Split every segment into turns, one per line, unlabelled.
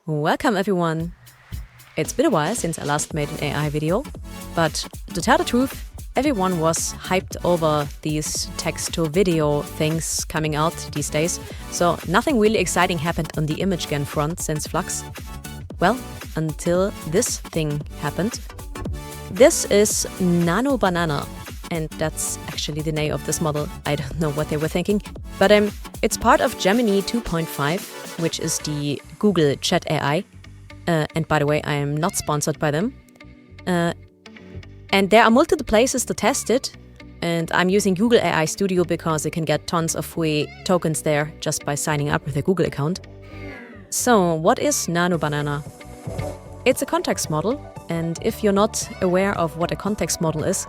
Welcome everyone! It's been a while since I last made an AI video, but to tell the truth, everyone was hyped over these text-to-video things coming out these days, so nothing really exciting happened on the image gen front since Flux. Well, until this thing happened. This is Nano Banana, and that's actually the name of this model. I don't know what they were thinking, but it's part of Gemini 2.5, which is the Google chat AI. And by the way, I am not sponsored by them. And there are multiple places to test it, and I'm using Google AI Studio because you can get tons of free tokens there just by signing up with a Google account. So, what is Nano Banana? It's a context model, and if you're not aware of what a context model is,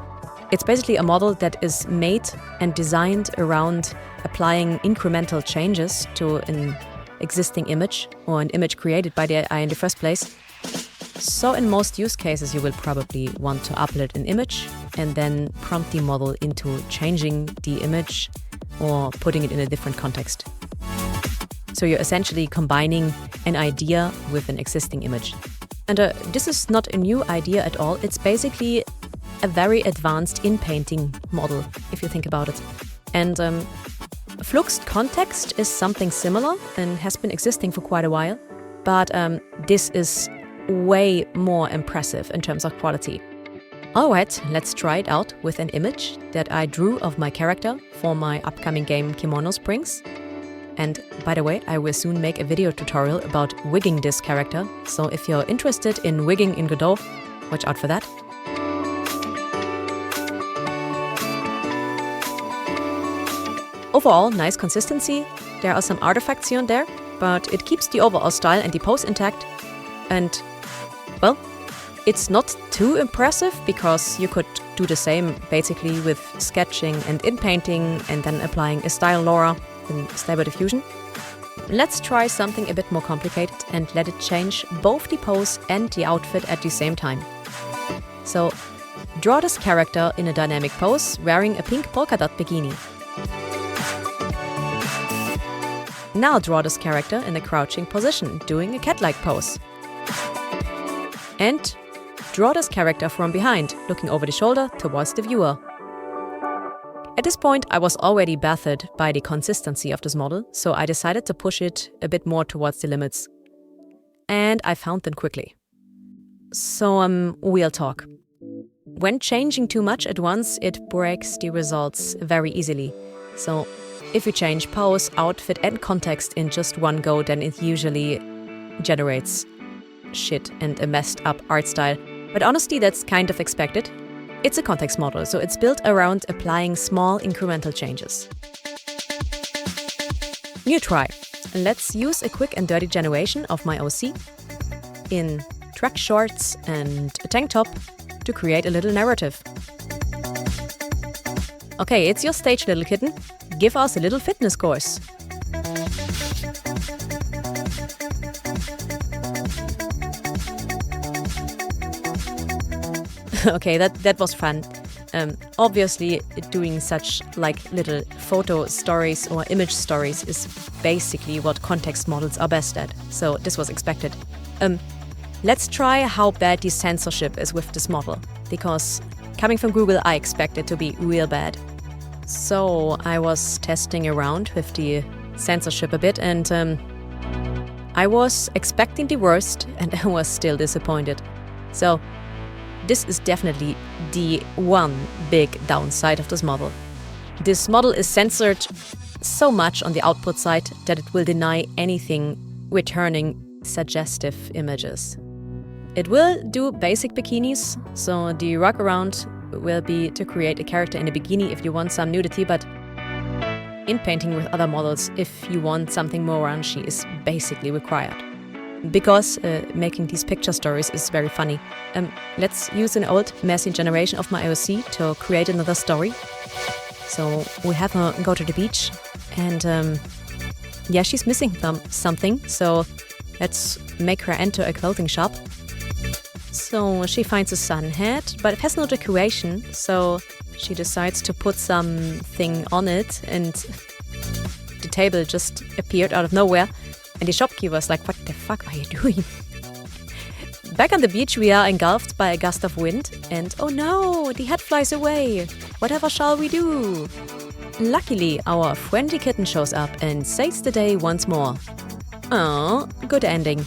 it's basically a model that is made and designed around applying incremental changes to an existing image or an image created by the AI in the first place. So in most use cases, you will probably want to upload an image and then prompt the model into changing the image or putting it in a different context. So you're essentially combining an idea with an existing image. And this is not a new idea at all. It's basically a very advanced in-painting model, if you think about it. And Fluxed context is something similar and has been existing for quite a while, but this is way more impressive in terms of quality. Alright, let's try it out with an image that I drew of my character for my upcoming game Kimono Springs. And by the way, I will soon make a video tutorial about wigging this character, so if you're interested in wigging in Godot, watch out for that. Overall, nice consistency. There are some artifacts here and there, but it keeps the overall style and the pose intact. And, well, it's not too impressive because you could do the same basically with sketching and in-painting and then applying a style lore in Stable Diffusion. Let's try something a bit more complicated and let it change both the pose and the outfit at the same time. So, draw this character in a dynamic pose wearing a pink polka dot bikini. Now draw this character in a crouching position, doing a cat-like pose. And draw this character from behind, looking over the shoulder towards the viewer. At this point, I was already baffled by the consistency of this model, so I decided to push it a bit more towards the limits. And I found them quickly. So, we'll talk. When changing too much at once, it breaks the results very easily. So, if you change pose, outfit and context in just one go, then it usually generates shit and a messed up art style. But honestly, that's kind of expected. It's a context model, so it's built around applying small incremental changes. New try. Let's use a quick and dirty generation of my OC in track shorts and a tank top to create a little narrative. Okay, it's your stage, little kitten. Give us a little fitness course. Okay, that was fun. Obviously, doing such little photo stories or image stories is basically what context models are best at. So this was expected. Let's try how bad the censorship is with this model, because coming from Google, I expect it to be real bad. So I was testing around with the censorship a bit, and I was expecting the worst, and I was still disappointed. So this is definitely the one big downside of this model. This model is censored so much on the output side that it will deny anything returning suggestive images. It will do basic bikinis, so the workaround will be to create a character in a bikini if you want some nudity, but in painting with other models, if you want something more raunchy, is basically required. Because making these picture stories is very funny. Let's use an old messy generation of my AOC to create another story. So we have her go to the beach, and yeah, she's missing something, so let's make her enter a clothing shop. So she finds a sun hat, but it has no decoration, so she decides to put something on it, and the table just appeared out of nowhere. And the shopkeeper was like, what the fuck are you doing? Back on the beach, we are engulfed by a gust of wind, and oh no, the hat flies away. Whatever shall we do? Luckily, our friendly kitten shows up and saves the day once more. Oh, good ending.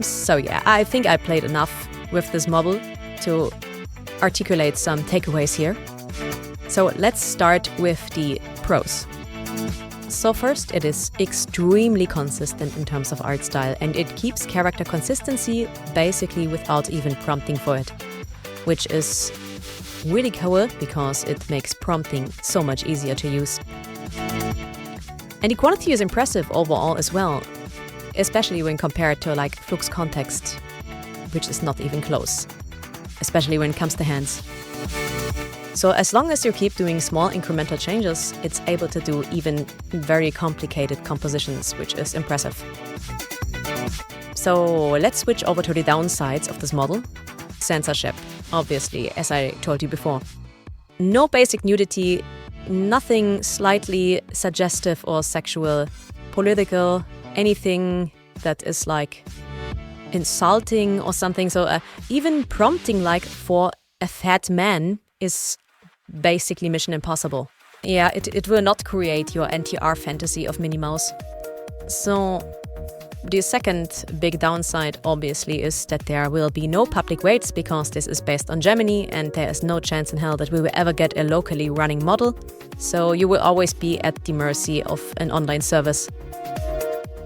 So yeah, I think I played enough with this model to articulate some takeaways here. So let's start with the pros. So first, it is extremely consistent in terms of art style, and it keeps character consistency basically without even prompting for it, which is really cool because it makes prompting so much easier to use. And the quality is impressive overall as well, especially when compared to like Flux Context, which is not even close, especially when it comes to hands. So as long as you keep doing small incremental changes, it's able to do even very complicated compositions, which is impressive. So let's switch over to the downsides of this model. Censorship, obviously, as I told you before. No basic nudity, nothing slightly suggestive or sexual, political, anything that is like insulting or something. So even prompting like for a fat man is basically mission impossible. Yeah, it will not create your NTR fantasy of Minnie Mouse. So the second big downside, obviously, is that there will be no public weights because this is based on Gemini and there is no chance in hell that we will ever get a locally running model. So you will always be at the mercy of an online service.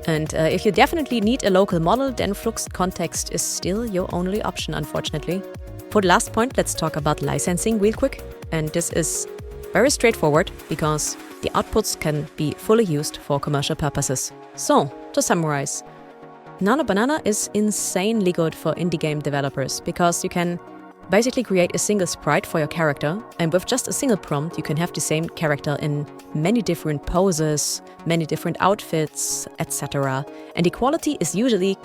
And if you definitely need a local model, then Flux Context is still your only option, unfortunately. For the last point, let's talk about licensing real quick. And this is very straightforward because the outputs can be fully used for commercial purposes. So, to summarize, Nano Banana is insanely good for indie game developers because you can basically create a single sprite for your character, and with just a single prompt you can have the same character in many different poses, many different outfits, etc. And the quality is usually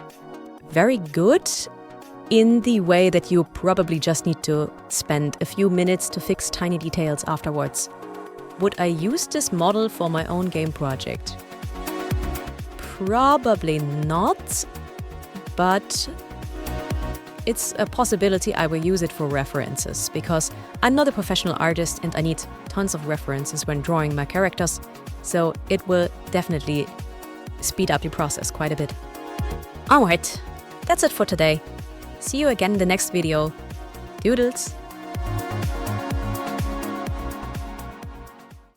very good in the way that you probably just need to spend a few minutes to fix tiny details afterwards. Would I use this model for my own game project? Probably not, but it's a possibility I will use it for references, because I'm not a professional artist and I need tons of references when drawing my characters, so it will definitely speed up the process quite a bit. Alright, that's it for today. See you again in the next video. Doodles!